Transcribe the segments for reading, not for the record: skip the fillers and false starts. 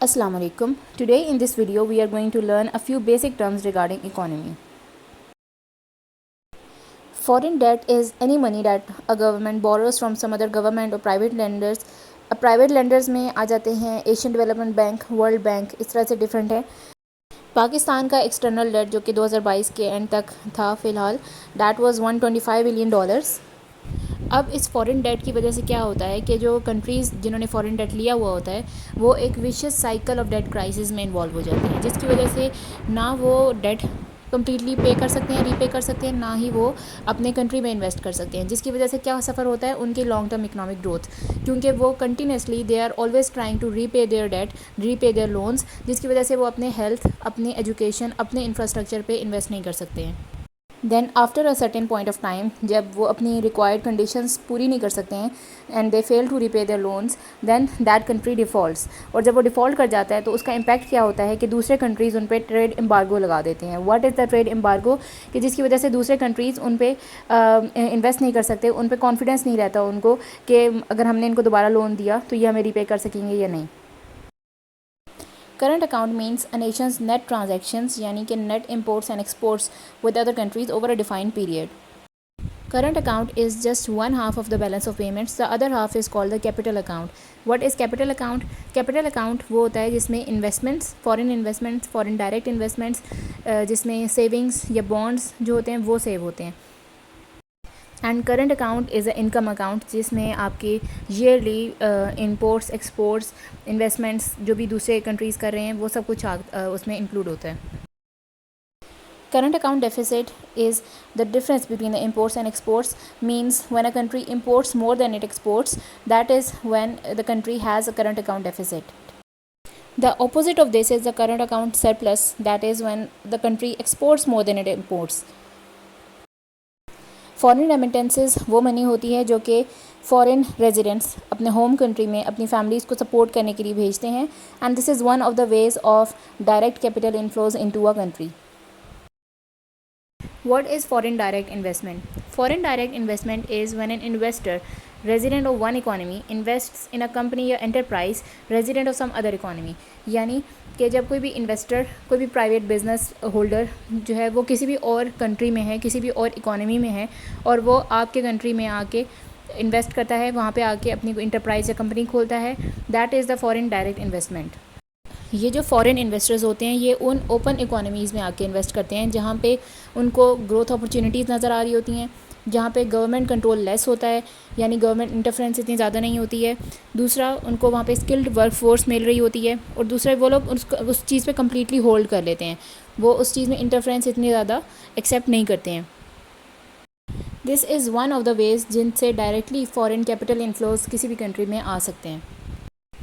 Assalamu alaikum. Today in this video we are going to learn a few basic terms regarding economy. Foreign debt is any money that a government borrows from some other government or private lenders. अब private lenders में आ जाते हैं Asian development bank, world bank, इस तरह से different है। पाकिस्तान का external debt जो कि 2022 के एंड तक था फ़िलहाल, दैट वाज $125 बिलियन। अब इस फॉरेन डेट की वजह से क्या होता है कि जो कंट्रीज़ जिन्होंने फॉरेन डेट लिया हुआ होता है वो एक vicious cycle of debt crisis में इन्वॉल्व हो जाते हैं, जिसकी वजह से ना वो डेट कम्प्लीटली पे कर सकते हैं, रीपे कर सकते हैं, ना ही वो अपने कंट्री में इन्वेस्ट कर सकते हैं, जिसकी वजह से क्या सफ़र होता है उनकी लॉन्ग टर्म इकोनॉमिक ग्रोथ, क्योंकि वो continuously they are always trying to repay their debt, repay their loans, जिसकी वजह से वो अपने हेल्थ, अपने एजुकेशन, अपने इंफ्रास्ट्रक्चर पे इन्वेस्ट नहीं कर सकते हैं। Then after a certain point of time, जब वो अपनी रिक्वायर्ड कंडीशंस पूरी नहीं कर सकते हैं and they fail to repay their loans, then that country defaults. और जब वो डिफ़ॉल्ट कर जाता है तो उसका इम्पैक्ट क्या होता है कि दूसरे कंट्रीज़ उन पर ट्रेड एम्बार्गो लगा देते हैं। What is the trade embargo? कि जिसकी वजह से दूसरे कंट्रीज़ उन पर इन्वेस्ट नहीं कर सकते, उन पर कॉन्फिडेंस नहीं रहता उनको कि अगर हमने इनको दोबारा लोन दिया तो ये हमें रिपे कर सकेंगे या नहीं। करंट अकाउंट मीन्स अ नेशंस नेट ट्रांजैक्शंस, यानी कि net imports and exports with other countries over a defined period. Current account is just one half of the balance of payments. The other half is called the capital account. What is capital account? Capital account वो होता है जिसमें investments, foreign direct investments, जिसमें savings या bonds जो होते हैं वो सेव होते हैं। And current account is a income account, जिसमें आपके ईयरली इंपोर्ट्स, एक्सपोर्ट्स, इन्वेस्टमेंट्स जो भी दूसरे कंट्रीज़ कर रहे हैं वो सब कुछ उसमें इंक्लूड होता है। Current account deficit is the difference between the imports and exports, means when a country imports more than it exports, that is when the country has a current account deficit. The opposite of this is the current account surplus, that is when the country exports more than it imports. Foreign remittances वो money होती है जो कि foreign residents अपने home country में अपनी families को support करने के लिए भेजते हैं, and this is one of the ways of direct capital inflows into a country. What is foreign direct investment? Foreign direct investment is when an investor resident of one economy invests in a company या enterprise resident of some other economy। यानी कि जब कोई भी investor, कोई भी private business holder जो है वो किसी भी और कंट्री में है, किसी भी और इकोनॉमी में है, और वो आपके कंट्री में आके इन्वेस्ट करता है, वहाँ पे आके अपनी इंटरप्राइज या कंपनी खोलता है, that is the foreign direct investment. ये जो फॉरेन इन्वेस्टर्स होते हैं ये उन ओपन इकोनॉमीज़ में आके इन्वेस्ट करते हैं जहाँ पे उनको ग्रोथ अपॉर्चुनिटीज़ नज़र आ रही होती हैं, जहाँ पे गवर्नमेंट कंट्रोल लेस होता है, यानी गवर्नमेंट इंटरफेरेंस इतनी ज़्यादा नहीं होती है। दूसरा, उनको वहाँ पे स्किल्ड वर्कफोर्स मिल रही होती है, और दूसरा वो लोग उस चीज़ पे कम्प्लीटली होल्ड कर लेते हैं, वो उस चीज़ में इंटरफेरेंस इतनी ज़्यादा एक्सेप्ट नहीं करते हैं। This is one of the ways जिनसे डायरेक्टली फॉरेन कैपिटल इनफ्लोज किसी भी कंट्री में आ सकते हैं।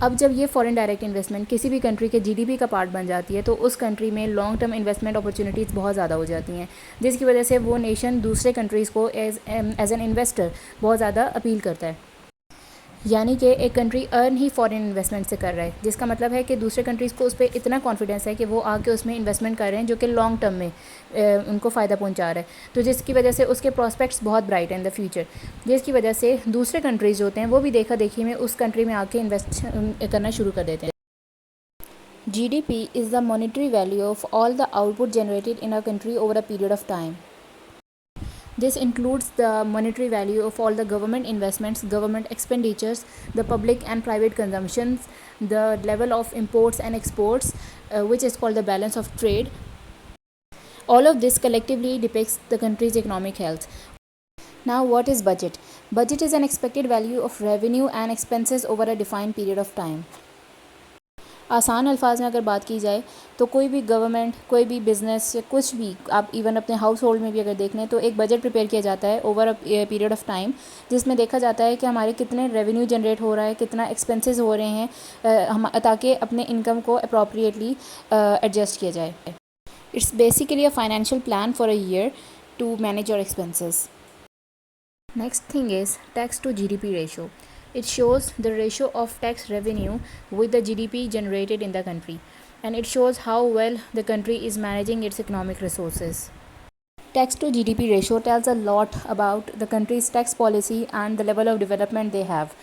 अब जब ये फॉरेन डायरेक्ट इन्वेस्टमेंट किसी भी कंट्री के जीडीपी का पार्ट बन जाती है तो उस कंट्री में लॉन्ग टर्म इन्वेस्टमेंट अपॉर्चुनिटीज़ बहुत ज़्यादा हो जाती हैं, जिसकी वजह से वो नेशन दूसरे कंट्रीज़ को एज एन इन्वेस्टर बहुत ज़्यादा अपील करता है। यानी कि एक कंट्री अर्न ही फॉरेन इन्वेस्टमेंट से कर रहा है, जिसका मतलब है कि दूसरे कंट्रीज़ को उस पर इतना कॉन्फिडेंस है कि वो आके उसमें इन्वेस्टमेंट कर रहे हैं जो कि लॉन्ग टर्म में उनको फ़ायदा पहुंचा रहा है, तो जिसकी वजह से उसके प्रॉस्पेक्ट्स बहुत ब्राइट हैं इन द फ्यूचर, जिसकी वजह से दूसरे कंट्रीज़ जो होते हैं वो भी देखा देखी में उस कंट्री में आके इन्वेस्ट करना शुरू कर देते हैं। GDP is the monetary value of all the output generated in a country over a period of time. This includes the monetary value of all the government investments, government expenditures, the public and private consumptions, the level of imports and exports, which is called the balance of trade. All of this collectively depicts the country's economic health. Now, what is budget? Budget is an expected value of revenue and expenses over a defined period of time. आसान अल्फाज में अगर बात की जाए तो कोई भी गवर्नमेंट, कोई भी बिज़नेस या कुछ भी, आप इवन अपने हाउस होल्ड में भी अगर देख लें तो एक बजट प्रिपेयर किया जाता है over a period of time, जिसमें देखा जाता है कि हमारे कितने रेवेन्यू जनरेट हो रहा है, कितना एक्सपेंसेस हो रहे हैं, हम ताकि अपने इनकम को अप्रोप्रिएटली एडजस्ट किया जाए। It's basically a financial plan for a year to manage your expenses. Next thing is tax to GDP ratio. It shows the ratio of tax revenue with the GDP generated in the country, and it shows how well the country is managing its economic resources. Tax to GDP ratio tells a lot about the country's tax policy and the level of development they have.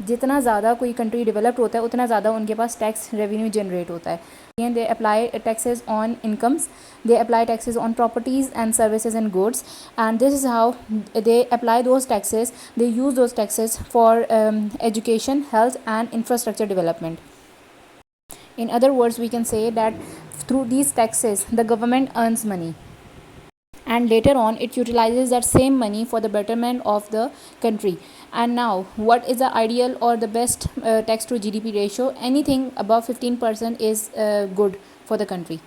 जितना ज़्यादा कोई country developed होता है उतना ज़्यादा उनके पास tax revenue generate होता है. And they apply taxes on incomes, they apply taxes on properties and services and goods, and this is how they apply those taxes. They use those taxes for education, health and infrastructure development. In other words, we can say that through these taxes the government earns money, and later on it utilizes that same money for the betterment of the country. And now, what is the ideal or the best tax to GDP ratio? Anything above 15% is good for the country.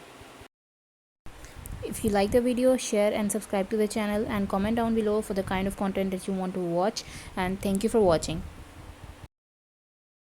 If you like the video, share and subscribe to the channel, and comment down below for the kind of content that you want to watch. And thank you for watching.